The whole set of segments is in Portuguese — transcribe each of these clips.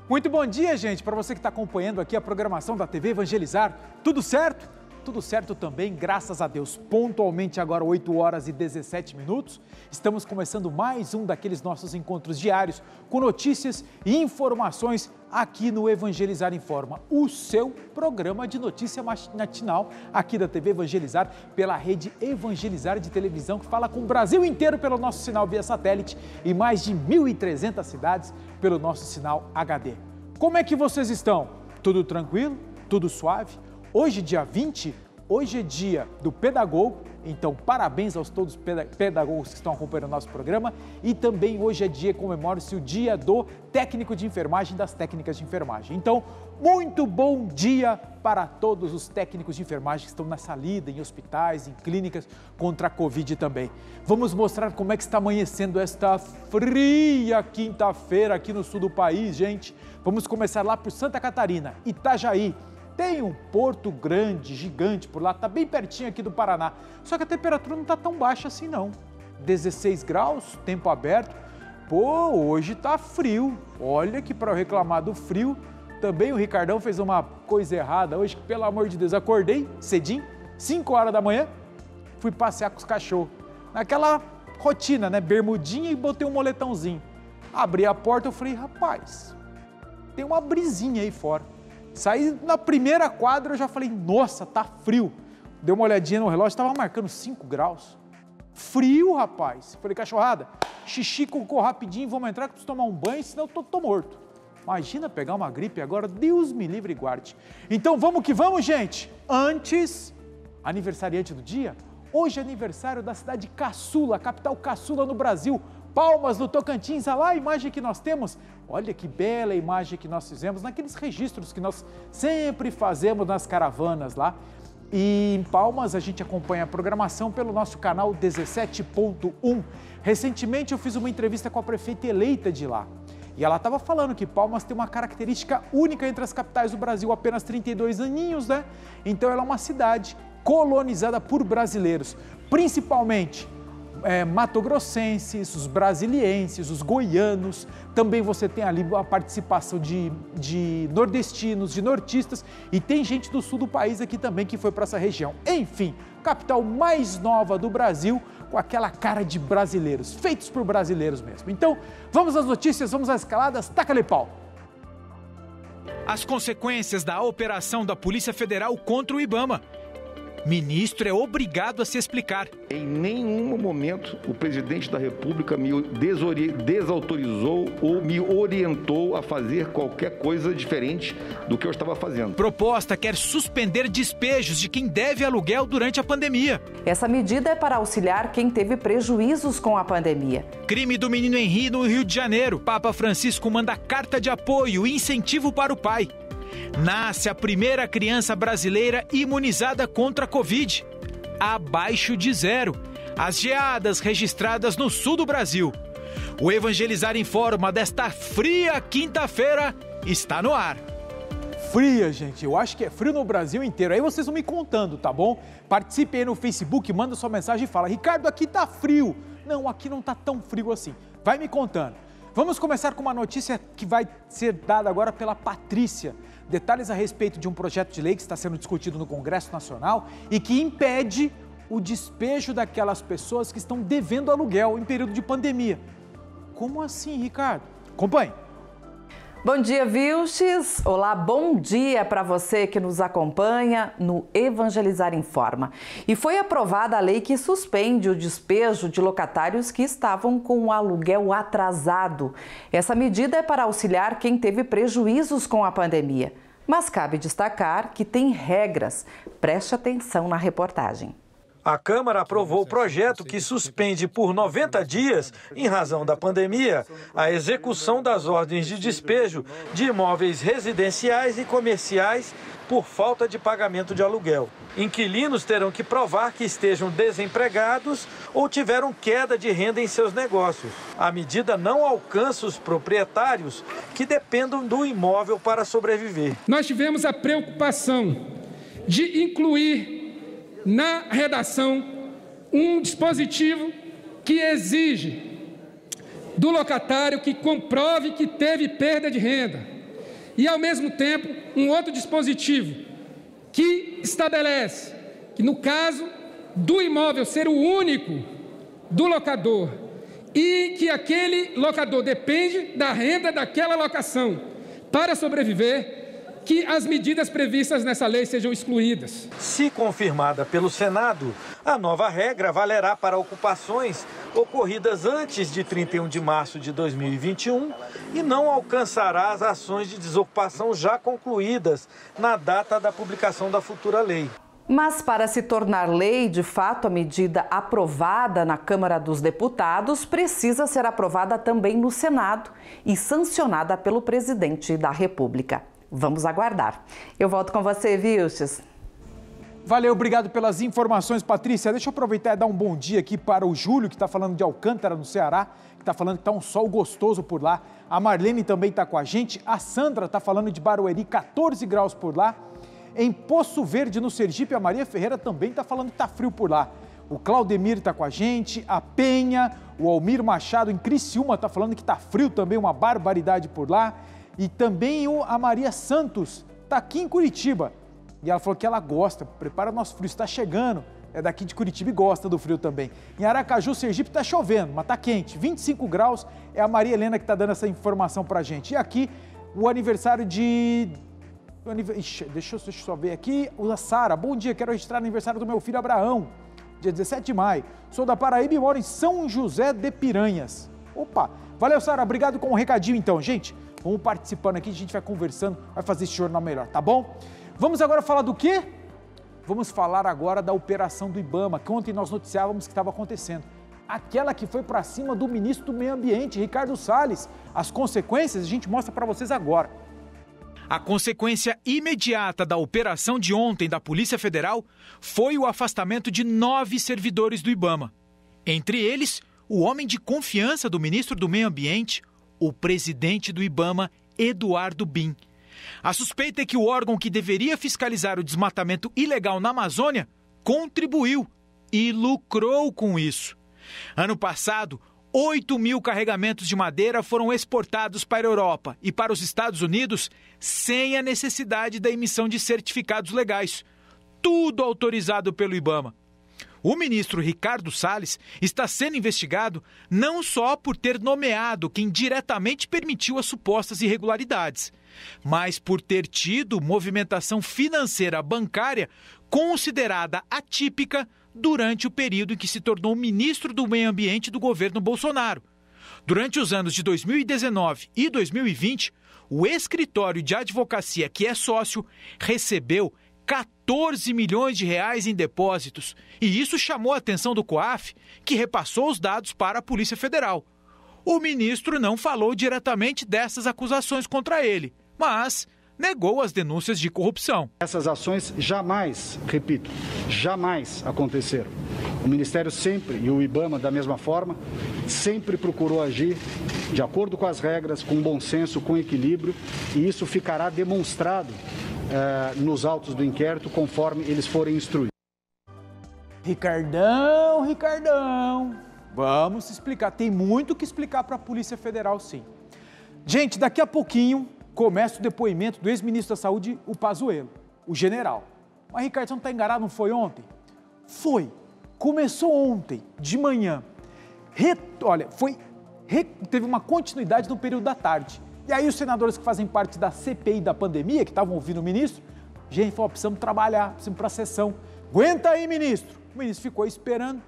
Muito bom dia, gente, para você que está acompanhando aqui a programação da TV Evangelizar. Tudo certo? Tudo certo também, graças a Deus. Pontualmente agora 8 horas e 17 minutos. Estamos começando mais um daqueles nossos encontros diários com notícias e informações aqui no Evangelizar Informa, o seu programa de notícia matinal aqui da TV Evangelizar, pela rede Evangelizar de televisão, que fala com o Brasil inteiro pelo nosso sinal via satélite e mais de 1.300 cidades pelo nosso sinal HD. Como é que vocês estão? Tudo tranquilo? Tudo suave? Hoje, dia 20, hoje é dia do pedagogo, então parabéns aos todos os pedagogos que estão acompanhando o nosso programa, e também hoje é dia, comemora-se o dia do técnico de enfermagem, das técnicas de enfermagem. Então, muito bom dia para todos os técnicos de enfermagem que estão nessa lida em hospitais, em clínicas contra a Covid também. Vamos mostrar como é que está amanhecendo esta fria quinta-feira aqui no sul do país, gente. Vamos começar lá por Santa Catarina, Itajaí. Tem um Porto Grande, gigante por lá, está bem pertinho aqui do Paraná. Só que a temperatura não está tão baixa assim não. 16 graus, tempo aberto. Pô, hoje está frio. Olha que para eu reclamar do frio, também o Ricardão fez uma coisa errada hoje, que pelo amor de Deus, acordei cedinho, 5 horas da manhã, fui passear com os cachorros. Naquela rotina, né, bermudinha, e botei um moletãozinho. Abri a porta, eu falei, rapaz, tem uma brisinha aí fora. Saí na primeira quadra, eu já falei, nossa, tá frio. Dei uma olhadinha no relógio, estava marcando 5 graus. Frio, rapaz. Falei, cachorrada, xixi, cocô rapidinho, vamos entrar que preciso tomar um banho, senão eu tô morto. Imagina pegar uma gripe agora, Deus me livre e guarde. Então vamos que vamos, gente. Antes, aniversariante do dia, hoje é aniversário da cidade caçula, capital caçula no Brasil, Palmas, no Tocantins. Olha lá a imagem que nós temos. Olha que bela imagem que nós fizemos naqueles registros que nós sempre fazemos nas caravanas lá. E em Palmas a gente acompanha a programação pelo nosso canal 17.1. Recentemente eu fiz uma entrevista com a prefeita eleita de lá. E ela estava falando que Palmas tem uma característica única entre as capitais do Brasil, apenas 32 aninhos, né? Então ela é uma cidade colonizada por brasileiros, principalmente matogrossenses, os brasilienses, os goianos. Também você tem ali a participação de nordestinos, de nortistas, e tem gente do sul do país aqui também que foi para essa região. Enfim, capital mais nova do Brasil, com aquela cara de brasileiros, feitos por brasileiros mesmo. Então, vamos às notícias, vamos às escaladas, taca-lhe pau! As consequências da operação da Polícia Federal contra o IBAMA. Ministro é obrigado a se explicar. Em nenhum momento o presidente da República me desautorizou ou me orientou a fazer qualquer coisa diferente do que eu estava fazendo. Proposta quer suspender despejos de quem deve aluguel durante a pandemia. Essa medida é para auxiliar quem teve prejuízos com a pandemia. Crime do menino Henri no Rio de Janeiro. Papa Francisco manda carta de apoio e incentivo para o pai. Nasce a primeira criança brasileira imunizada contra a Covid. Abaixo de 0. As geadas registradas no sul do Brasil. O Evangelizar Informa desta fria quinta-feira está no ar. Fria, gente. Eu acho que é frio no Brasil inteiro. Aí vocês vão me contando, tá bom? Participe aí no Facebook, manda sua mensagem e fala, Ricardo, aqui tá frio. Não, aqui não tá tão frio assim. Vai me contando. Vamos começar com uma notícia que vai ser dada agora pela Patrícia. Detalhes a respeito de um projeto de lei que está sendo discutido no Congresso Nacional e que impede o despejo daquelas pessoas que estão devendo aluguel em período de pandemia. Como assim, Ricardo? Acompanhe. Bom dia, Vilches. Olá, bom dia para você que nos acompanha no Evangelizar Informa. E foi aprovada a lei que suspende o despejo de locatários que estavam com o aluguel atrasado. Essa medida é para auxiliar quem teve prejuízos com a pandemia. Mas cabe destacar que tem regras. Preste atenção na reportagem. A Câmara aprovou o projeto que suspende por 90 dias, em razão da pandemia, a execução das ordens de despejo de imóveis residenciais e comerciais por falta de pagamento de aluguel. Inquilinos terão que provar que estejam desempregados ou tiveram queda de renda em seus negócios. A medida não alcança os proprietários que dependam do imóvel para sobreviver. Nós tivemos a preocupação de incluir na redação um dispositivo que exige do locatário que comprove que teve perda de renda, e, ao mesmo tempo, um outro dispositivo que estabelece que, no caso do imóvel ser o único do locador e que aquele locador depende da renda daquela locação para sobreviver, que as medidas previstas nessa lei sejam excluídas. Se confirmada pelo Senado, a nova regra valerá para ocupações ocorridas antes de 31 de março de 2021 e não alcançará as ações de desocupação já concluídas na data da publicação da futura lei. Mas para se tornar lei, de fato, a medida aprovada na Câmara dos Deputados precisa ser aprovada também no Senado e sancionada pelo presidente da República. Vamos aguardar. Eu volto com você, Vilches. Valeu, obrigado pelas informações, Patrícia. Deixa eu aproveitar e dar um bom dia aqui para o Júlio, que está falando de Alcântara, no Ceará, que está falando que está um sol gostoso por lá. A Marlene também está com a gente. A Sandra está falando de Barueri, 14 graus por lá. Em Poço Verde, no Sergipe, a Maria Ferreira também está falando que está frio por lá. O Claudemir está com a gente, a Penha, o Almir Machado em Criciúma está falando que está frio também, uma barbaridade por lá. E também a Maria Santos está aqui em Curitiba. E ela falou que ela gosta, prepara o nosso frio, está chegando. É daqui de Curitiba e gosta do frio também. Em Aracaju, Sergipe, está chovendo, mas está quente. 25 graus, é a Maria Helena que está dando essa informação para a gente. E aqui, o aniversário de... Deixa eu só ver aqui. A Sara, bom dia, quero registrar o aniversário do meu filho Abraão, dia 17 de maio. Sou da Paraíba e moro em São José de Piranhas. Opa, valeu, Sara, obrigado com o recadinho então, gente. Vamos participando aqui, a gente vai conversando, vai fazer esse jornal melhor, tá bom? Vamos agora falar do quê? Vamos falar agora da operação do IBAMA, que ontem nós noticiávamos que estava acontecendo. Aquela que foi para cima do ministro do Meio Ambiente, Ricardo Salles. As consequências a gente mostra para vocês agora. A consequência imediata da operação de ontem da Polícia Federal foi o afastamento de 9 servidores do IBAMA. Entre eles, o homem de confiança do ministro do Meio Ambiente, o presidente do IBAMA, Eduardo Bin. A suspeita é que o órgão que deveria fiscalizar o desmatamento ilegal na Amazônia contribuiu e lucrou com isso. Ano passado, 8.000 carregamentos de madeira foram exportados para a Europa e para os Estados Unidos sem a necessidade da emissão de certificados legais. Tudo autorizado pelo IBAMA. O ministro Ricardo Salles está sendo investigado não só por ter nomeado quem diretamente permitiu as supostas irregularidades, mas por ter tido movimentação financeira bancária considerada atípica durante o período em que se tornou ministro do Meio Ambiente do governo Bolsonaro. Durante os anos de 2019 e 2020, o escritório de advocacia que é sócio recebeu 14 milhões de reais em depósitos. E isso chamou a atenção do COAF, que repassou os dados para a Polícia Federal. O ministro não falou diretamente dessas acusações contra ele, mas negou as denúncias de corrupção. Essas ações jamais, repito, jamais aconteceram. O Ministério sempre, e o IBAMA da mesma forma, sempre procurou agir de acordo com as regras, com bom senso, com equilíbrio, e isso ficará demonstrado nos autos do inquérito conforme eles forem instruídos. Ricardão, vamos explicar. Tem muito que explicar para a Polícia Federal, sim. Gente, daqui a pouquinho começa o depoimento do ex-ministro da Saúde, o Pazuello, o general. Mas, Ricardo, você não está enganado, não foi ontem? Foi. Começou ontem, de manhã. Teve uma continuidade no período da tarde. E aí os senadores que fazem parte da CPI da pandemia, que estavam ouvindo o ministro, gente, falou, precisamos trabalhar, precisamos ir para a sessão. Aguenta aí, ministro. O ministro ficou esperando,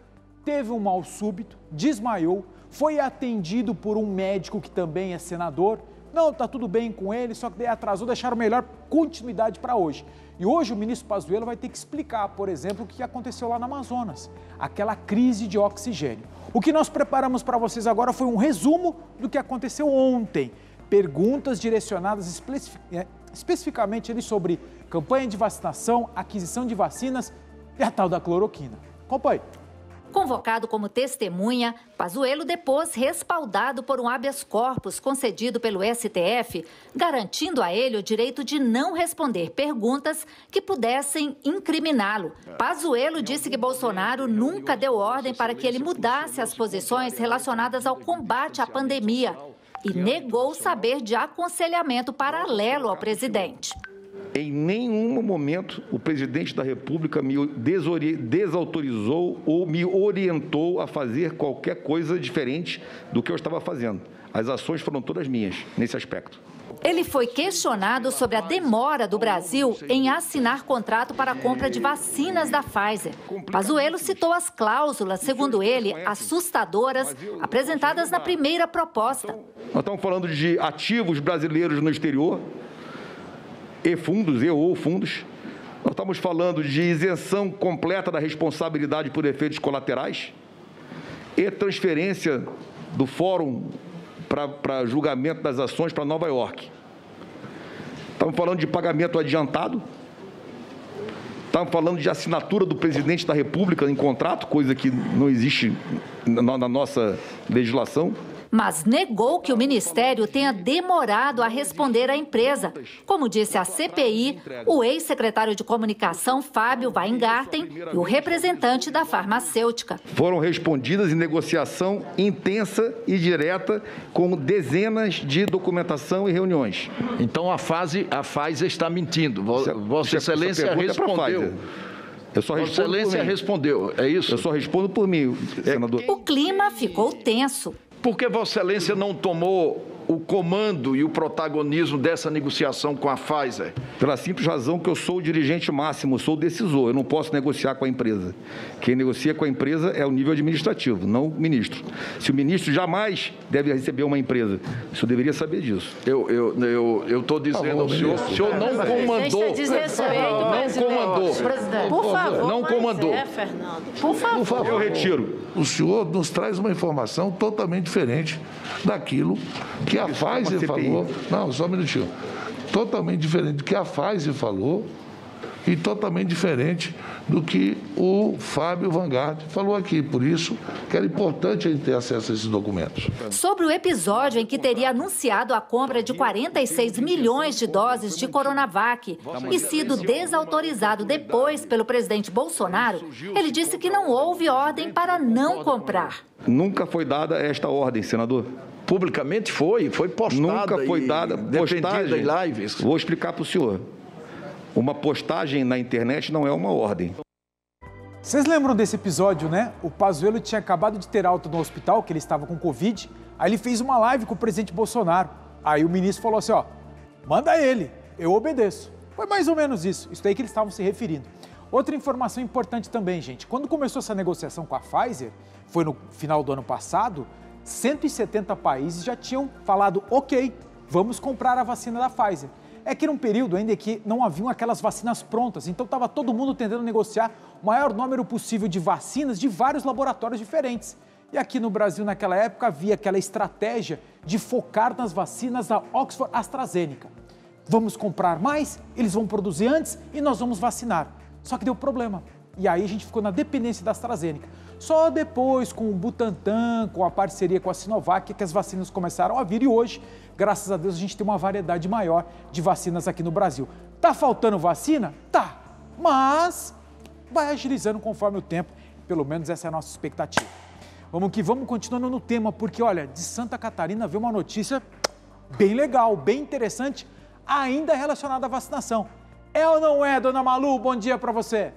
teve um mal súbito, desmaiou, foi atendido por um médico que também é senador. Não, tá tudo bem com ele, só que daí atrasou, deixaram melhor continuidade para hoje. E hoje o ministro Pazuello vai ter que explicar, por exemplo, o que aconteceu lá no Amazonas, aquela crise de oxigênio. O que nós preparamos para vocês agora foi um resumo do que aconteceu ontem. Perguntas direcionadas especificamente ali sobre campanha de vacinação, aquisição de vacinas e a tal da cloroquina. Acompanhe. Convocado como testemunha, Pazuello depôs respaldado por um habeas corpus concedido pelo STF, garantindo a ele o direito de não responder perguntas que pudessem incriminá-lo. Pazuello disse que Bolsonaro nunca deu ordem para que ele mudasse as posições relacionadas ao combate à pandemia e negou saber de aconselhamento paralelo ao presidente. Em nenhum momento o presidente da República me desautorizou ou me orientou a fazer qualquer coisa diferente do que eu estava fazendo. As ações foram todas minhas nesse aspecto. Ele foi questionado sobre a demora do Brasil em assinar contrato para a compra de vacinas da Pfizer. Pazuello citou as cláusulas, segundo ele, assustadoras, apresentadas na primeira proposta. Nós estamos falando de ativos brasileiros no exterior, ou fundos. Nós estamos falando de isenção completa da responsabilidade por efeitos colaterais e transferência do fórum para julgamento das ações para Nova York. Estamos falando de pagamento adiantado. Estamos falando de assinatura do presidente da República em contrato, coisa que não existe na nossa legislação. Mas negou que o Ministério tenha demorado a responder à empresa. Como disse a CPI, o ex-secretário de Comunicação, Fábio Weingarten, e o representante da farmacêutica. Foram respondidas em negociação intensa e direta com dezenas de documentação e reuniões. Então a Pfizer está mentindo. Vossa Excelência respondeu. Vossa Excelência respondeu, é isso? Eu só respondo por mim, senador. O clima ficou tenso. Por que Vossa Excelência não tomou o comando e o protagonismo dessa negociação com a Pfizer? Pela simples razão que eu sou o dirigente máximo, sou o decisor, eu não posso negociar com a empresa. Quem negocia com a empresa é o nível administrativo, não o ministro. Se o ministro jamais deve receber uma empresa, o senhor deveria saber disso. Eu estou dizendo ao senhor, o senhor não comandou. Não comandou. Por favor. Não comandou. Fernando. Por favor. Eu retiro. O senhor nos traz uma informação totalmente diferente daquilo que a Pfizer falou. Não, só um minutinho. Totalmente diferente do que a Pfizer falou e totalmente diferente do que o Fábio Weingarten falou aqui. Por isso que era importante a gente ter acesso a esses documentos. Sobre o episódio em que teria anunciado a compra de 46 milhões de doses de Coronavac e sido desautorizado depois pelo presidente Bolsonaro, ele disse que não houve ordem para não comprar. Nunca foi dada esta ordem, senador. Publicamente foi postada. Nunca foi dada postagem. Em lives. Vou explicar para o senhor. Uma postagem na internet não é uma ordem. Vocês lembram desse episódio, né? O Pazuello tinha acabado de ter alta no hospital, que ele estava com Covid. Aí ele fez uma live com o presidente Bolsonaro. Aí o ministro falou assim, ó, manda ele, eu obedeço. Foi mais ou menos isso. Isso daí que eles estavam se referindo. Outra informação importante também, gente. Quando começou essa negociação com a Pfizer, foi no final do ano passado, 170 países já tinham falado, ok, vamos comprar a vacina da Pfizer. É que era um período ainda que não haviam aquelas vacinas prontas, então estava todo mundo tentando negociar o maior número possível de vacinas de vários laboratórios diferentes. E aqui no Brasil, naquela época, havia aquela estratégia de focar nas vacinas da Oxford AstraZeneca. Vamos comprar mais, eles vão produzir antes e nós vamos vacinar. Só que deu problema. E aí a gente ficou na dependência da AstraZeneca. Só depois, com o Butantan, com a parceria com a Sinovac, que as vacinas começaram a vir. E hoje, graças a Deus, a gente tem uma variedade maior de vacinas aqui no Brasil. Tá faltando vacina? Tá. Mas vai agilizando conforme o tempo. Pelo menos essa é a nossa expectativa. Vamos que vamos, continuando no tema, porque, olha, de Santa Catarina veio uma notícia bem legal, bem interessante, ainda relacionada à vacinação. É ou não é, dona Malu? Bom dia para você.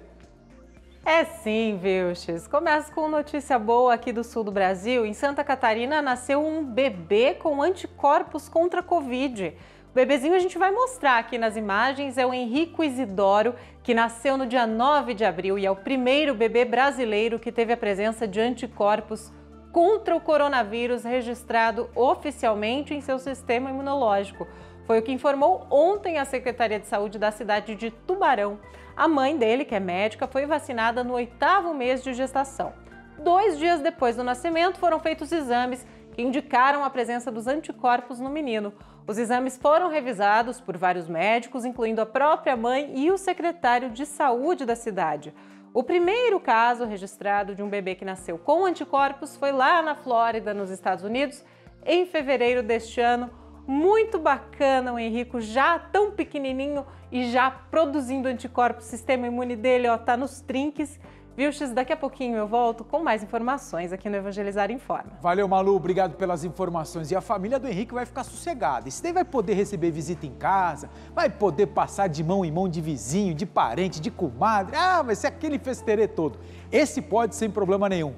É sim, Vilches. Começa com notícia boa aqui do sul do Brasil. Em Santa Catarina nasceu um bebê com anticorpos contra a Covid. O bebezinho a gente vai mostrar aqui nas imagens, é o Henrico Isidoro, que nasceu no dia 9 de abril e é o primeiro bebê brasileiro que teve a presença de anticorpos contra o coronavírus registrado oficialmente em seu sistema imunológico. Foi o que informou ontem a Secretaria de Saúde da cidade de Tubarão. A mãe dele, que é médica, foi vacinada no 8º mês de gestação. 2 dias depois do nascimento, foram feitos exames que indicaram a presença dos anticorpos no menino. Os exames foram revisados por vários médicos, incluindo a própria mãe e o secretário de saúde da cidade. O primeiro caso registrado de um bebê que nasceu com anticorpos foi lá na Flórida, nos Estados Unidos, em fevereiro deste ano. Muito bacana o Henrico, já tão pequenininho e já produzindo anticorpos, o sistema imune dele está nos trinques. Vilches, daqui a pouquinho eu volto com mais informações aqui no Evangelizar Informa. Valeu, Malu, obrigado pelas informações. E a família do Henrique vai ficar sossegada. Esse daí vai poder receber visita em casa, vai poder passar de mão em mão de vizinho, de parente, de comadre. Ah, vai ser aquele festerê todo. Esse pode sem problema nenhum.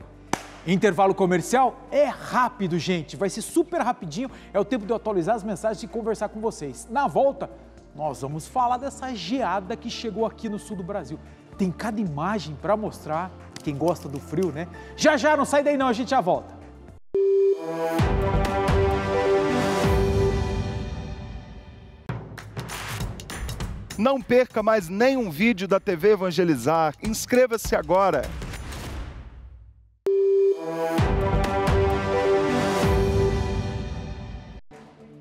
Intervalo comercial é rápido, gente. Vai ser super rapidinho. É o tempo de eu atualizar as mensagens e conversar com vocês. Na volta, nós vamos falar dessa geada que chegou aqui no sul do Brasil. Tem cada imagem para mostrar, quem gosta do frio, né? Já já, não sai daí não, a gente já volta. Não perca mais nenhum vídeo da TV Evangelizar. Inscreva-se agora.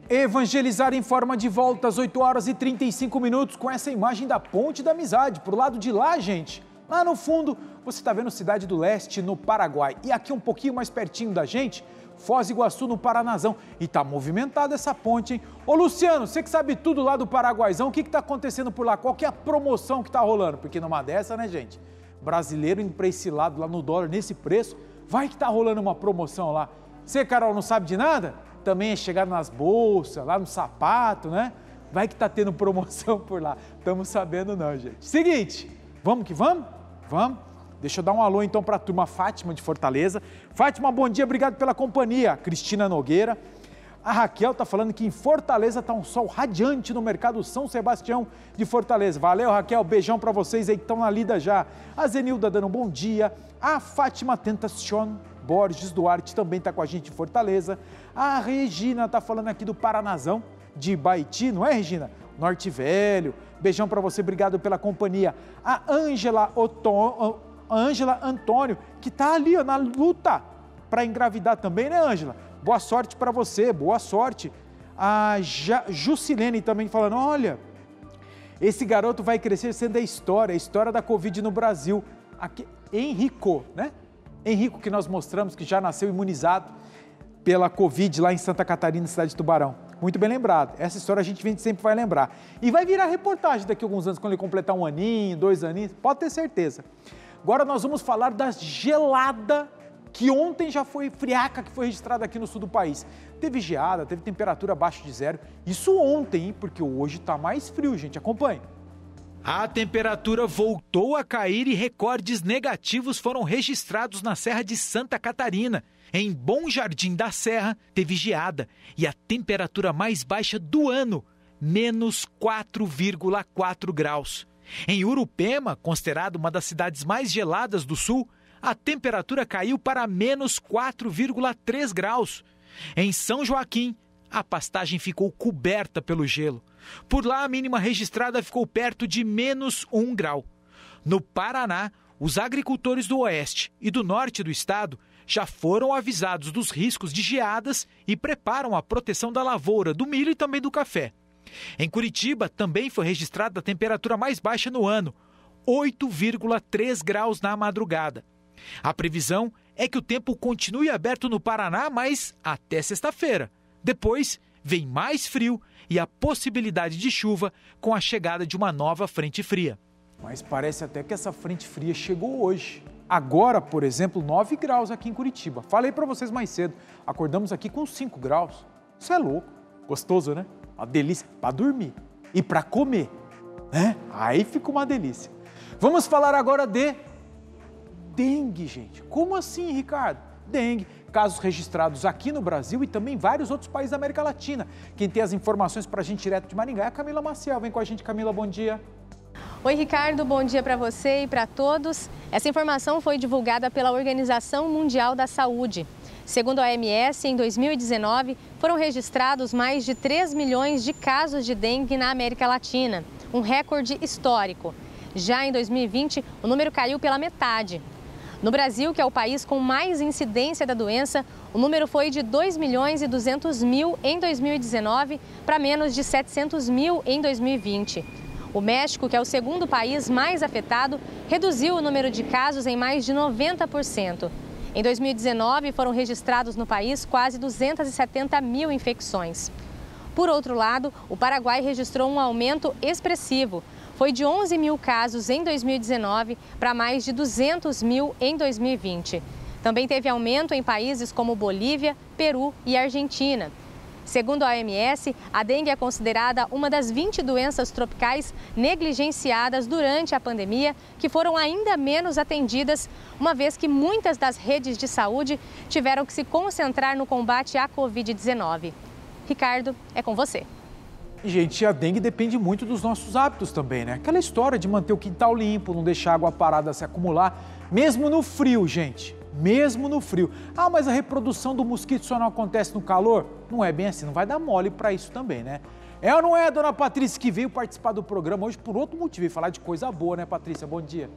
Evangelizar Informa de volta às 8 horas e 35 minutos com essa imagem da Ponte da Amizade. Pro lado de lá, gente, lá no fundo, você está vendo Cidade do Leste, no Paraguai. E aqui um pouquinho mais pertinho da gente, Foz do Iguaçu, no Paranazão. E tá movimentada essa ponte, hein? Ô Luciano, você que sabe tudo lá do Paraguaizão, o que tá acontecendo por lá? Qual que é a promoção que tá rolando? Porque numa dessa, né, gente? Brasileiro indo para esse lado, lá no dólar, nesse preço, vai que tá rolando uma promoção lá. Você, Carol, não sabe de nada? Também é chegado nas bolsas, lá no sapato, né? Vai que tá tendo promoção por lá. Estamos sabendo não, gente. Seguinte, vamos que vamos? Vamos. Deixa eu dar um alô então para a turma Fátima de Fortaleza. Fátima, bom dia, obrigado pela companhia. Cristina Nogueira. A Raquel tá falando que em Fortaleza tá um sol radiante no mercado São Sebastião de Fortaleza. Valeu, Raquel, beijão para vocês aí que estão na lida já. A Zenilda dando um bom dia. A Fátima Tentacion Borges Duarte também está com a gente em Fortaleza. A Regina está falando aqui do Paranazão, de Baiti, não é, Regina? Norte Velho. Beijão para você, obrigado pela companhia. A Ângela Antônio, que está ali ó, na luta para engravidar também, né, Ângela? Boa sorte para você, boa sorte. A Jusilene também falando, olha, esse garoto vai crescer sendo a história da Covid no Brasil. Aqui, Henrico, né? Henrico, que nós mostramos que já nasceu imunizado pela Covid lá em Santa Catarina, cidade de Tubarão. Muito bem lembrado. Essa história a gente sempre vai lembrar. E vai virar reportagem daqui a alguns anos, quando ele completar 1 aninho, 2 aninhos, pode ter certeza. Agora nós vamos falar da gelada que ontem já foi friaca, que foi registrada aqui no sul do país. Teve geada, teve temperatura abaixo de zero. Isso ontem, hein? Porque hoje está mais frio, gente. Acompanhe. A temperatura voltou a cair e recordes negativos foram registrados na Serra de Santa Catarina. Em Bom Jardim da Serra, teve geada e a temperatura mais baixa do ano, menos 4,4 graus. Em Urupema, considerado uma das cidades mais geladas do sul, a temperatura caiu para menos 4,3 graus. Em São Joaquim, a pastagem ficou coberta pelo gelo. Por lá, a mínima registrada ficou perto de menos 1 grau. No Paraná, os agricultores do oeste e do norte do estado já foram avisados dos riscos de geadas e preparam a proteção da lavoura, do milho e também do café. Em Curitiba, também foi registrada a temperatura mais baixa no ano, 8,3 graus na madrugada. A previsão é que o tempo continue aberto no Paraná, mas até sexta-feira. Depois, vem mais frio e a possibilidade de chuva com a chegada de uma nova frente fria. Mas parece até que essa frente fria chegou hoje. Agora, por exemplo, 9 graus aqui em Curitiba. Falei para vocês mais cedo, acordamos aqui com 5 graus. Isso é louco. Gostoso, né? Uma delícia para dormir e para comer, né? Aí fica uma delícia. Vamos falar agora de dengue, gente. Como assim, Ricardo? Dengue, casos registrados aqui no Brasil e também em vários outros países da América Latina. Quem tem as informações para a gente direto de Maringá é a Camila Maciel. Vem com a gente, Camila, bom dia. Oi, Ricardo, bom dia para você e para todos. Essa informação foi divulgada pela Organização Mundial da Saúde. Segundo a OMS, em 2019, foram registrados mais de 3 milhões de casos de dengue na América Latina, um recorde histórico. Já em 2020, o número caiu pela metade. No Brasil, que é o país com mais incidência da doença, o número foi de 2 milhões e 200 mil em 2019 para menos de 700 mil em 2020. O México, que é o segundo país mais afetado, reduziu o número de casos em mais de 90%. Em 2019, foram registrados no país quase 270 mil infecções. Por outro lado, o Paraguai registrou um aumento expressivo. foi de 11 mil casos em 2019 para mais de 200 mil em 2020. Também teve aumento em países como Bolívia, Peru e Argentina. Segundo a OMS, a dengue é considerada uma das 20 doenças tropicais negligenciadas durante a pandemia, que foram ainda menos atendidas, uma vez que muitas das redes de saúde tiveram que se concentrar no combate à Covid-19. Ricardo, é com você. Gente, a dengue depende muito dos nossos hábitos também, né? Aquela história de manter o quintal limpo, não deixar a água parada se acumular, mesmo no frio, gente. Mesmo no frio. Ah, mas a reprodução do mosquito só não acontece no calor? Não é bem assim, não vai dar mole para isso também, né? É ou não é, dona Patrícia, que veio participar do programa hoje por outro motivo, e falar de coisa boa, né, Patrícia? Bom dia.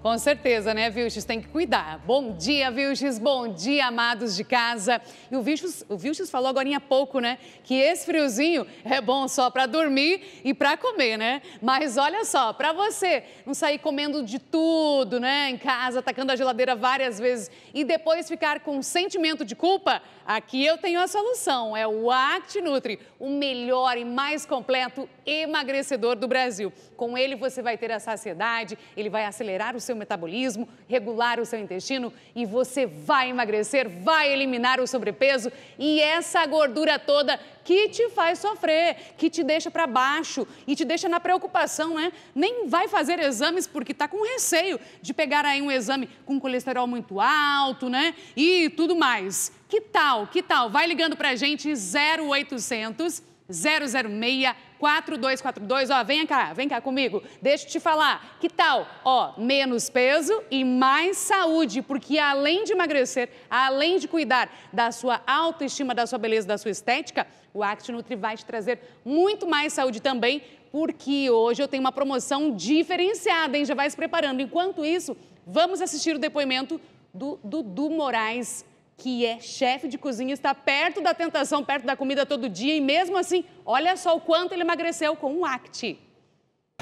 Com certeza, né, Vilches? Tem que cuidar. Bom dia, Vilches. Bom dia, amados de casa. E o Vilches falou agora há pouco, né, que esse friozinho é bom só para dormir e para comer, né? Mas olha só, para você não sair comendo de tudo, né, em casa, atacando a geladeira várias vezes e depois ficar com sentimento de culpa, aqui eu tenho a solução. É o ActiNutri, o melhor e mais completo emagrecedor do Brasil. Com ele você vai ter a saciedade, ele vai acelerar o seu metabolismo, regular o seu intestino e você vai emagrecer, vai eliminar o sobrepeso e essa gordura toda que te faz sofrer, que te deixa para baixo e te deixa na preocupação, né? Nem vai fazer exames porque tá com receio de pegar aí um exame com colesterol muito alto, né? E tudo mais. Que tal? Vai ligando pra gente 0800 006 4242, ó, vem cá comigo, deixa eu te falar, que tal, ó, menos peso e mais saúde, porque além de emagrecer, além de cuidar da sua autoestima, da sua beleza, da sua estética, o ActiNutri vai te trazer muito mais saúde também, porque hoje eu tenho uma promoção diferenciada, hein, já vai se preparando. Enquanto isso, vamos assistir o depoimento do Dudu Moraes, que é chefe de cozinha, está perto da tentação, perto da comida todo dia e mesmo assim, olha só o quanto ele emagreceu com o Acti.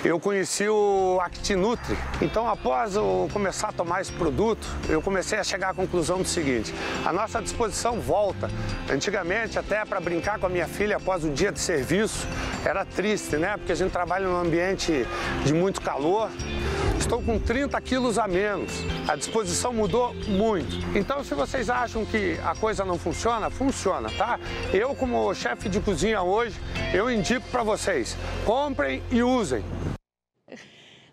Eu conheci o ActiNutri, então após eu começar a tomar esse produto, eu comecei a chegar à conclusão do seguinte, a nossa disposição volta. Antigamente, até para brincar com a minha filha após o dia de serviço, era triste, né? Porque a gente trabalha num ambiente de muito calor. Estou com 30 quilos a menos, a disposição mudou muito. Então, se vocês acham que a coisa não funciona, funciona, tá? Eu, como chefe de cozinha hoje, eu indico para vocês, comprem e usem.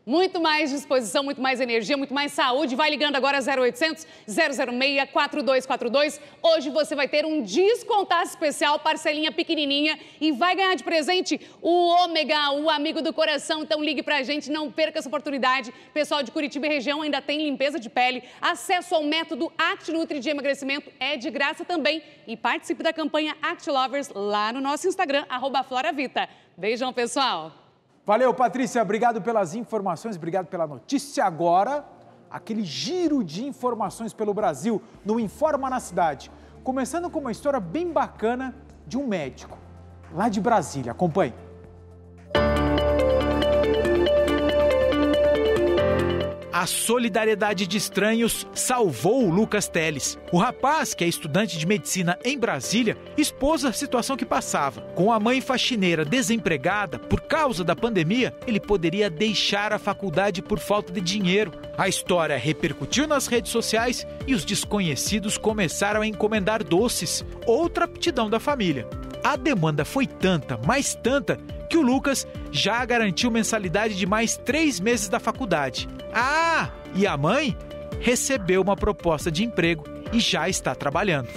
Muito mais disposição, muito mais energia, muito mais saúde. Vai ligando agora 0800 006 4242. Hoje você vai ter um descontaço especial, parcelinha pequenininha e vai ganhar de presente o Ômega, o amigo do coração. Então ligue pra gente, não perca essa oportunidade. Pessoal de Curitiba e região ainda tem limpeza de pele. Acesso ao método ActiNutri de emagrecimento é de graça também. E participe da campanha ActiLovers lá no nosso Instagram, @FloraVita. Beijão, pessoal! Valeu, Patrícia. Obrigado pelas informações, obrigado pela notícia. Agora, aquele giro de informações pelo Brasil no Informa na Cidade. Começando com uma história bem bacana de um médico, lá de Brasília. Acompanhe. A solidariedade de estranhos salvou o Lucas Teles. O rapaz, que é estudante de medicina em Brasília, expôs a situação que passava. Com a mãe faxineira desempregada, por causa da pandemia, ele poderia deixar a faculdade por falta de dinheiro. A história repercutiu nas redes sociais e os desconhecidos começaram a encomendar doces, outra aptidão da família. A demanda foi tanta, mais tanta, que o Lucas já garantiu mensalidade de mais 3 meses da faculdade. Ah, e a mãe recebeu uma proposta de emprego e já está trabalhando.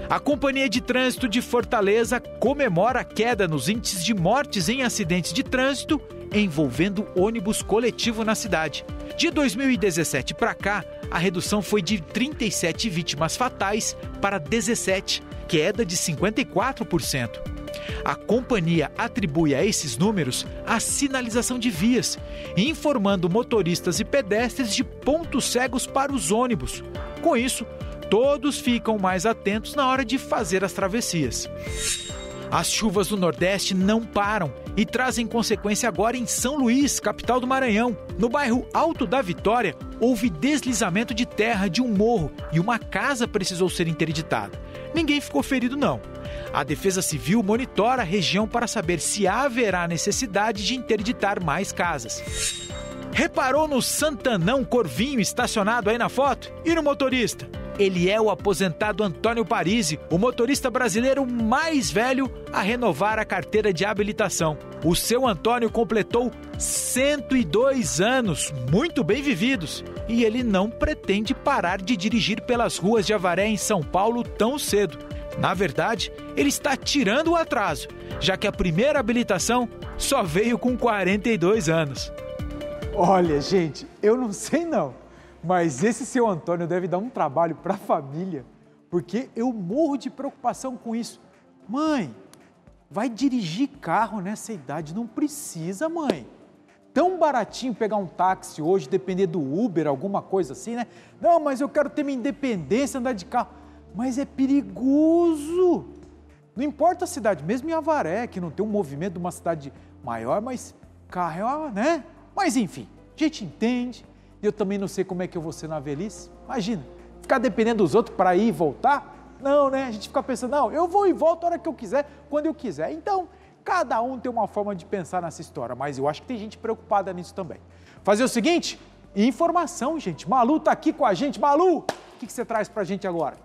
A Companhia de Trânsito de Fortaleza comemora a queda nos índices de mortes em acidentes de trânsito envolvendo ônibus coletivo na cidade. De 2017 para cá, a redução foi de 37 vítimas fatais para 17, queda de 54%. A companhia atribui a esses números a sinalização de vias, informando motoristas e pedestres de pontos cegos para os ônibus. Com isso, todos ficam mais atentos na hora de fazer as travessias. As chuvas do Nordeste não param e trazem consequência agora em São Luís, capital do Maranhão. No bairro Alto da Vitória, houve deslizamento de terra de um morro e uma casa precisou ser interditada. ninguém ficou ferido não. A Defesa Civil monitora a região para saber se haverá necessidade de interditar mais casas. Reparou no Santanão Corvinho estacionado aí na foto? E no motorista? Ele é o aposentado Antônio Parisi, o motorista brasileiro mais velho a renovar a carteira de habilitação. O seu Antônio completou 102 anos, muito bem vividos, e ele não pretende parar de dirigir pelas ruas de Avaré, em São Paulo, tão cedo. Na verdade, ele está tirando o atraso, já que a primeira habilitação só veio com 42 anos. Olha, gente, eu não sei não, mas esse seu Antônio deve dar um trabalho para a família, porque eu morro de preocupação com isso. Mãe, vai dirigir carro nessa idade? Não precisa, mãe. Tão baratinho pegar um táxi hoje, depender do Uber, alguma coisa assim, né? Não, mas eu quero ter minha independência, andar de carro. Mas é perigoso. Não importa a cidade, mesmo em Avaré, que não tem um movimento de uma cidade maior, mas carro, né? Mas enfim, a gente entende. Eu também não sei como é que eu vou ser na velhice. Imagina, ficar dependendo dos outros para ir e voltar. Não, né? A gente fica pensando, não, eu vou e volto a hora que eu quiser, quando eu quiser. Então, cada um tem uma forma de pensar nessa história, mas eu acho que tem gente preocupada nisso também. Fazer o seguinte, informação, gente. Malu está aqui com a gente. Malu, o que você traz para a gente agora?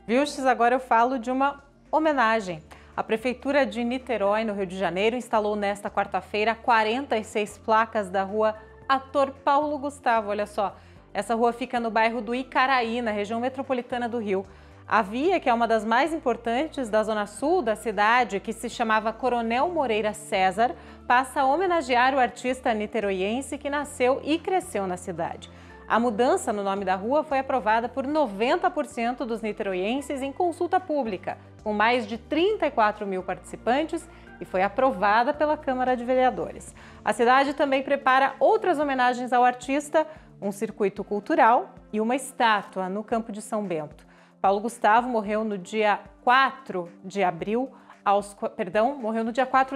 Vilches, agora eu falo de uma homenagem. A Prefeitura de Niterói, no Rio de Janeiro, instalou nesta quarta-feira 46 placas da rua Ator Paulo Gustavo. Olha só, essa rua fica no bairro do Icaraí, na região metropolitana do Rio. A via, que é uma das mais importantes da zona sul da cidade, que se chamava Coronel Moreira César, passa a homenagear o artista niteroiense que nasceu e cresceu na cidade. A mudança no nome da rua foi aprovada por 90% dos niteroienses em consulta pública, com mais de 34 mil participantes, e foi aprovada pela Câmara de Vereadores. A cidade também prepara outras homenagens ao artista, um circuito cultural e uma estátua no Campo de São Bento. Paulo Gustavo morreu no dia 4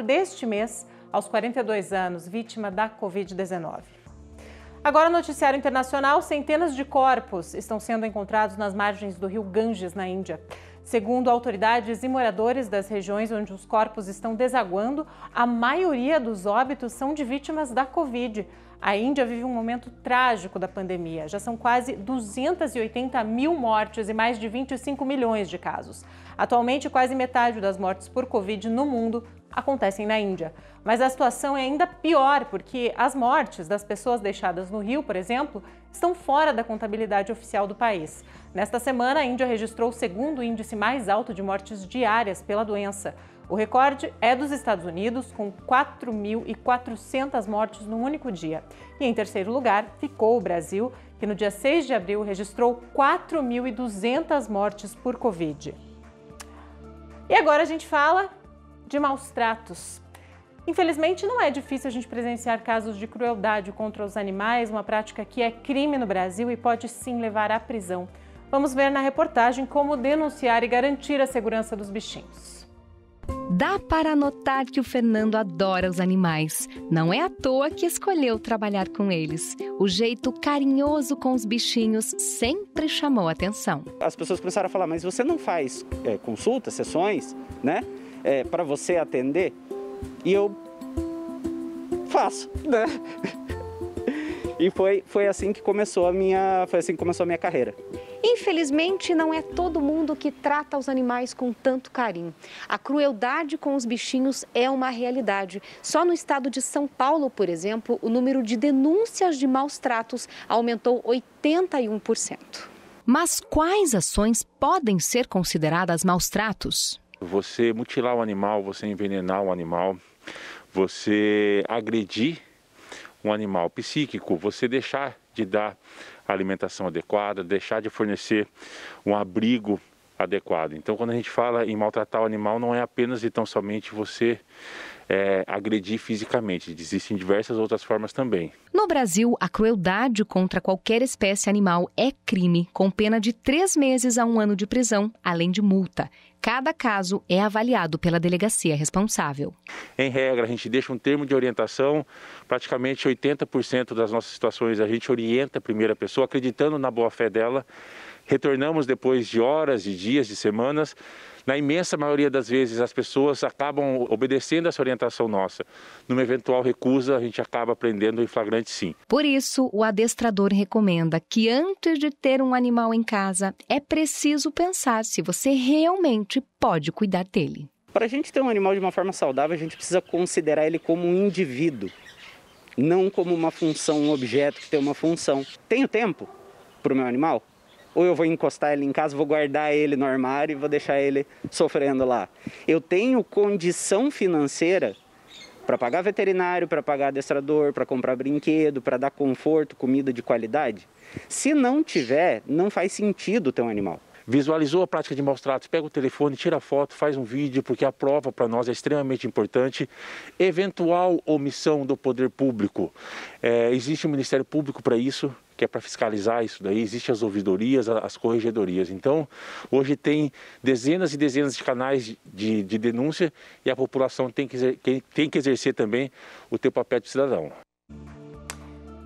deste mês, aos 42 anos, vítima da Covid-19. Agora, no noticiário internacional, centenas de corpos estão sendo encontrados nas margens do rio Ganges, na Índia. Segundo autoridades e moradores das regiões onde os corpos estão desaguando, a maioria dos óbitos são de vítimas da Covid. A Índia vive um momento trágico da pandemia. Já são quase 280 mil mortes e mais de 25 milhões de casos. Atualmente, quase metade das mortes por Covid no mundo acontecem na Índia. Mas a situação é ainda pior, porque as mortes das pessoas deixadas no Rio, por exemplo, estão fora da contabilidade oficial do país. Nesta semana, a Índia registrou o segundo índice mais alto de mortes diárias pela doença. O recorde é dos Estados Unidos, com 4.400 mortes num único dia. E em terceiro lugar ficou o Brasil, que no dia 6 de abril registrou 4.200 mortes por Covid. E agora a gente fala de maus tratos. Infelizmente, não é difícil a gente presenciar casos de crueldade contra os animais, uma prática que é crime no Brasil e pode sim levar à prisão. Vamos ver na reportagem como denunciar e garantir a segurança dos bichinhos. Dá para notar que o Fernando adora os animais. Não é à toa que escolheu trabalhar com eles. O jeito carinhoso com os bichinhos sempre chamou a atenção. As pessoas começaram a falar, mas você não faz consultas, sessões, né? Para você atender? E eu faço, né? E foi assim que começou a minha carreira. Infelizmente, não é todo mundo que trata os animais com tanto carinho. A crueldade com os bichinhos é uma realidade. Só no estado de São Paulo, por exemplo, o número de denúncias de maus tratos aumentou 81%. Mas quais ações podem ser consideradas maus tratos? Você mutilar o animal, você envenenar o animal, você agredir um animal psíquico, você deixar de dar a alimentação adequada, deixar de fornecer um abrigo adequado. Então, quando a gente fala em maltratar o animal, não é apenas e tão somente você agredir fisicamente, existem diversas outras formas também. No Brasil, a crueldade contra qualquer espécie animal é crime, com pena de 3 meses a 1 ano de prisão, além de multa. Cada caso é avaliado pela delegacia responsável. Em regra, a gente deixa um termo de orientação, praticamente 80% das nossas situações a gente orienta a primeira pessoa, acreditando na boa-fé dela, retornamos depois de horas, de dias, de semanas. Na imensa maioria das vezes, as pessoas acabam obedecendo essa orientação nossa. Numa eventual recusa, a gente acaba prendendo em flagrante, sim. Por isso, o adestrador recomenda que antes de ter um animal em casa, é preciso pensar se você realmente pode cuidar dele. Para a gente ter um animal de uma forma saudável, a gente precisa considerar ele como um indivíduo, não como uma função, um objeto que tem uma função. Tenho tempo para o meu animal? Ou eu vou encostar ele em casa, vou guardar ele no armário e vou deixar ele sofrendo lá? Eu tenho condição financeira para pagar veterinário, para pagar adestrador, para comprar brinquedo, para dar conforto, comida de qualidade? Se não tiver, não faz sentido ter um animal. Visualizou a prática de maus tratos, pega o telefone, tira a foto, faz um vídeo, porque a prova para nós é extremamente importante. Eventual omissão do poder público. Existe um Ministério Público para isso, que é para fiscalizar isso daí, existem as ouvidorias, as corregedorias. Então, hoje tem dezenas e dezenas de canais de denúncia e a população tem que exercer também o teu papel de cidadão.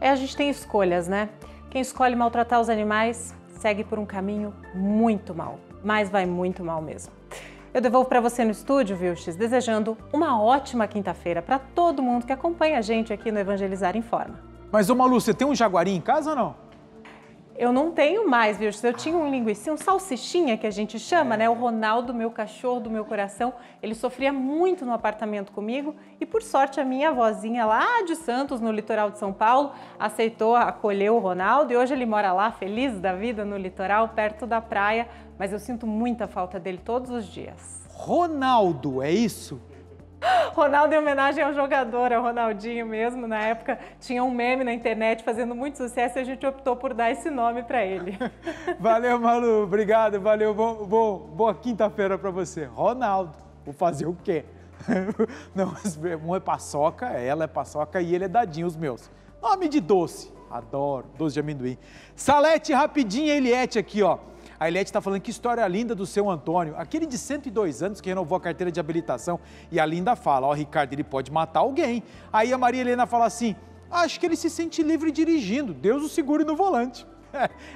A gente tem escolhas, né? Quem escolhe maltratar os animais segue por um caminho muito mal, mas vai muito mal mesmo. Eu devolvo para você no estúdio, Vilches, desejando uma ótima quinta-feira para todo mundo que acompanha a gente aqui no Evangelizar Informa. Mas, ô Malu, você tem um jaguari em casa ou não? Eu não tenho mais, Vilches. Eu tinha um linguicinho, um salsichinha que a gente chama, né? O Ronaldo, meu cachorro do meu coração, ele sofria muito no apartamento comigo e, por sorte, a minha avózinha lá de Santos, no litoral de São Paulo, aceitou acolher o Ronaldo e hoje ele mora lá, feliz da vida, no litoral, perto da praia, mas eu sinto muita falta dele todos os dias. Ronaldo, é isso? Ronaldo em homenagem ao jogador, ao Ronaldinho mesmo. Na época tinha um meme na internet fazendo muito sucesso e a gente optou por dar esse nome para ele. Valeu, Malu, obrigado, valeu, boa quinta-feira para você. Ronaldo, vou fazer o quê? Não, um é paçoca, ela é paçoca e ele é dadinho, os meus. Nome de doce, adoro, doce de amendoim. Salete, rapidinho, Eliette aqui, ó. A Eliette está falando que história linda do seu Antônio, aquele de 102 anos que renovou a carteira de habilitação. E a Linda fala, ó, Ricardo, ele pode matar alguém. Aí a Maria Helena fala assim, acho que ele se sente livre dirigindo, Deus o segure no volante.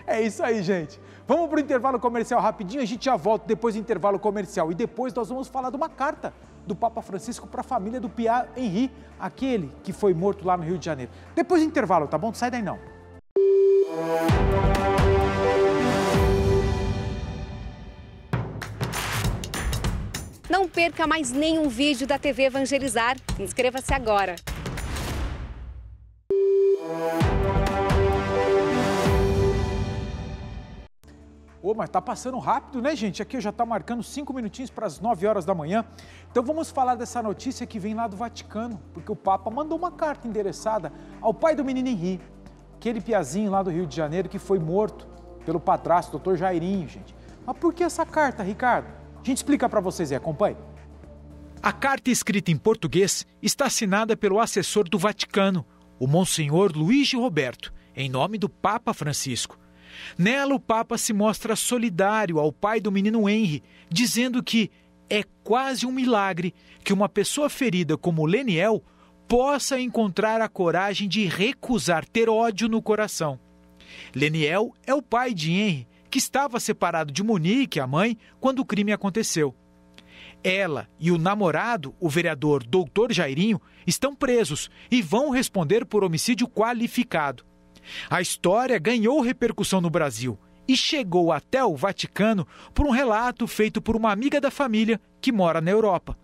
É isso aí, gente. Vamos para o intervalo comercial rapidinho, a gente já volta depois do intervalo comercial. E depois nós vamos falar de uma carta do Papa Francisco para a família do Pierre Henry, aquele que foi morto lá no Rio de Janeiro. Depois do intervalo, tá bom? Não sai daí não. Não perca mais nenhum vídeo da TV Evangelizar. Inscreva-se agora. Mas tá passando rápido, né, gente? Aqui já tá marcando 5 minutinhos para as 9 horas da manhã. Então vamos falar dessa notícia que vem lá do Vaticano, porque o Papa mandou uma carta endereçada ao pai do menino Henri, aquele piazinho lá do Rio de Janeiro que foi morto pelo padrasto, Dr. Jairinho, gente. Mas por que essa carta, Ricardo? A gente explica para vocês e acompanhe. A carta escrita em português está assinada pelo assessor do Vaticano, o Monsenhor Luigi Roberto, em nome do Papa Francisco. Nela, o Papa se mostra solidário ao pai do menino Henry, dizendo que é quase um milagre que uma pessoa ferida como Leniel possa encontrar a coragem de recusar ter ódio no coração. Leniel é o pai de Henry, que estava separado de Monique, a mãe, quando o crime aconteceu. Ela e o namorado, o vereador Dr. Jairinho, estão presos e vão responder por homicídio qualificado. A história ganhou repercussão no Brasil e chegou até o Vaticano por um relato feito por uma amiga da família que mora na Europa.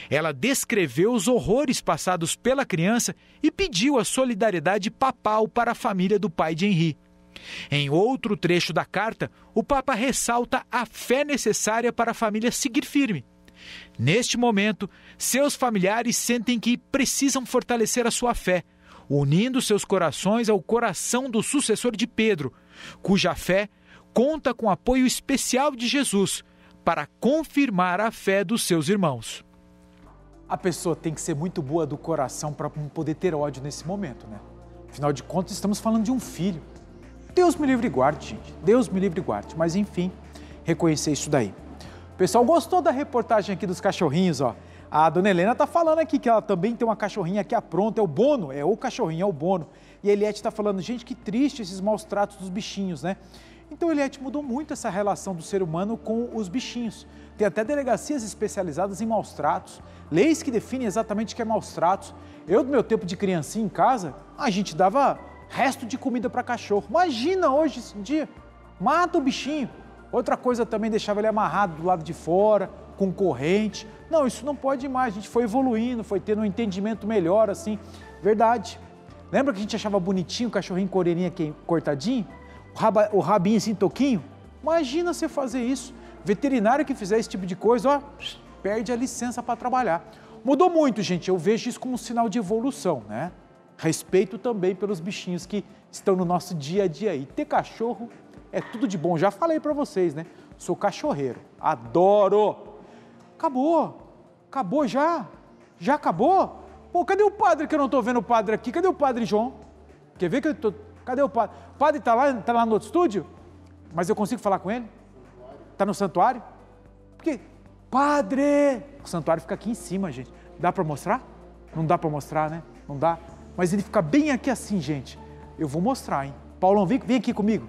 Ela descreveu os horrores passados pela criança e pediu a solidariedade papal para a família do pai de Henri. Em outro trecho da carta, o Papa ressalta a fé necessária para a família seguir firme. Neste momento, seus familiares sentem que precisam fortalecer a sua fé, unindo seus corações ao coração do sucessor de Pedro, cuja fé conta com o apoio especial de Jesus para confirmar a fé dos seus irmãos. A pessoa tem que ser muito boa do coração para não poder ter ódio nesse momento, né? Afinal de contas, estamos falando de um filho. Deus me livre e guarde, gente. Deus me livre e guarde. Mas, enfim, reconhecer isso daí. O pessoal gostou da reportagem aqui dos cachorrinhos, ó. A dona Helena tá falando aqui que ela também tem uma cachorrinha que apronta, é o Bono, é o cachorrinho, é o Bono. E a Eliette tá falando, gente, que triste esses maus tratos dos bichinhos, né? Então, Eliette, mudou muito essa relação do ser humano com os bichinhos. Tem até delegacias especializadas em maus-tratos, leis que definem exatamente o que é maus-tratos. Eu, no meu tempo de criancinha em casa, a gente dava resto de comida para cachorro. Imagina hoje, esse dia, mata o bichinho. Outra coisa também, deixava ele amarrado do lado de fora, com corrente. Não, isso não pode mais, a gente foi evoluindo, foi tendo um entendimento melhor, assim, verdade. Lembra que a gente achava bonitinho o cachorrinho com a orelhinha cortadinho? O rabinho assim, toquinho? Imagina você fazer isso. Veterinário que fizer esse tipo de coisa, ó, perde a licença para trabalhar. Mudou muito, gente, eu vejo isso como um sinal de evolução, né? Respeito também pelos bichinhos que estão no nosso dia a dia aí. Ter cachorro é tudo de bom, já falei para vocês, né? Sou cachorreiro, adoro. Acabou já? Já acabou? Pô, cadê o padre que eu não tô vendo o padre aqui? Cadê o padre João? Quer ver que eu tô... Cadê o padre? O padre tá lá no outro estúdio? Mas eu consigo falar com ele? Tá no santuário? Porque, padre! O santuário fica aqui em cima, gente. Dá para mostrar? Não dá para mostrar, né? Não dá. Mas ele fica bem aqui assim, gente. Eu vou mostrar, hein? Paulão, vem aqui comigo.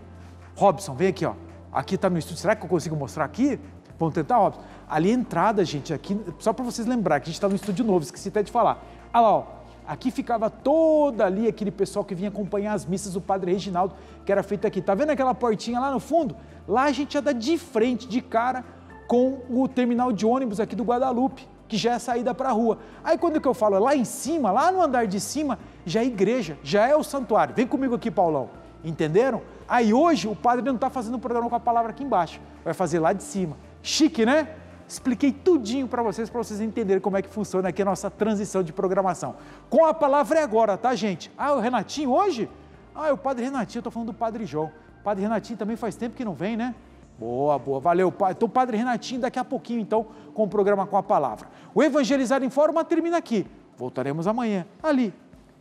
Robson, vem aqui, ó. Aqui tá no estúdio. Será que eu consigo mostrar aqui? Vamos tentar, Robson? Ali a entrada, gente, aqui, só para vocês lembrarem que a gente tá no estúdio novo, esqueci até de falar. Olha lá, ó. Aqui ficava toda ali aquele pessoal que vinha acompanhar as missas do Padre Reginaldo, que era feito aqui. Tá vendo aquela portinha lá no fundo? Lá a gente ia dar de frente, de cara, com o terminal de ônibus aqui do Guadalupe, que já é a saída para a rua. Aí quando que eu falo lá em cima, lá no andar de cima, já é igreja, já é o santuário. Vem comigo aqui, Paulão. Entenderam? Aí hoje o padre não está fazendo o programa com a palavra aqui embaixo, vai fazer lá de cima. Chique, né? Expliquei tudinho para vocês entenderem como é que funciona aqui a nossa transição de programação. Com a palavra é agora, tá, gente? Ah, o Renatinho hoje? Ah, é o Padre Renatinho, eu tô falando do Padre João. O Padre Renatinho também faz tempo que não vem, né? Boa, valeu, Pai. Então, o Padre Renatinho daqui a pouquinho, então, com o programa com a palavra. O Evangelizar em Forma termina aqui. Voltaremos amanhã, ali,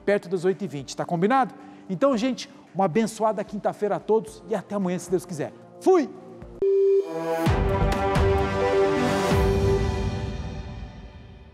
perto das 8h20, tá combinado? Então, gente, uma abençoada quinta-feira a todos e até amanhã, se Deus quiser. Fui!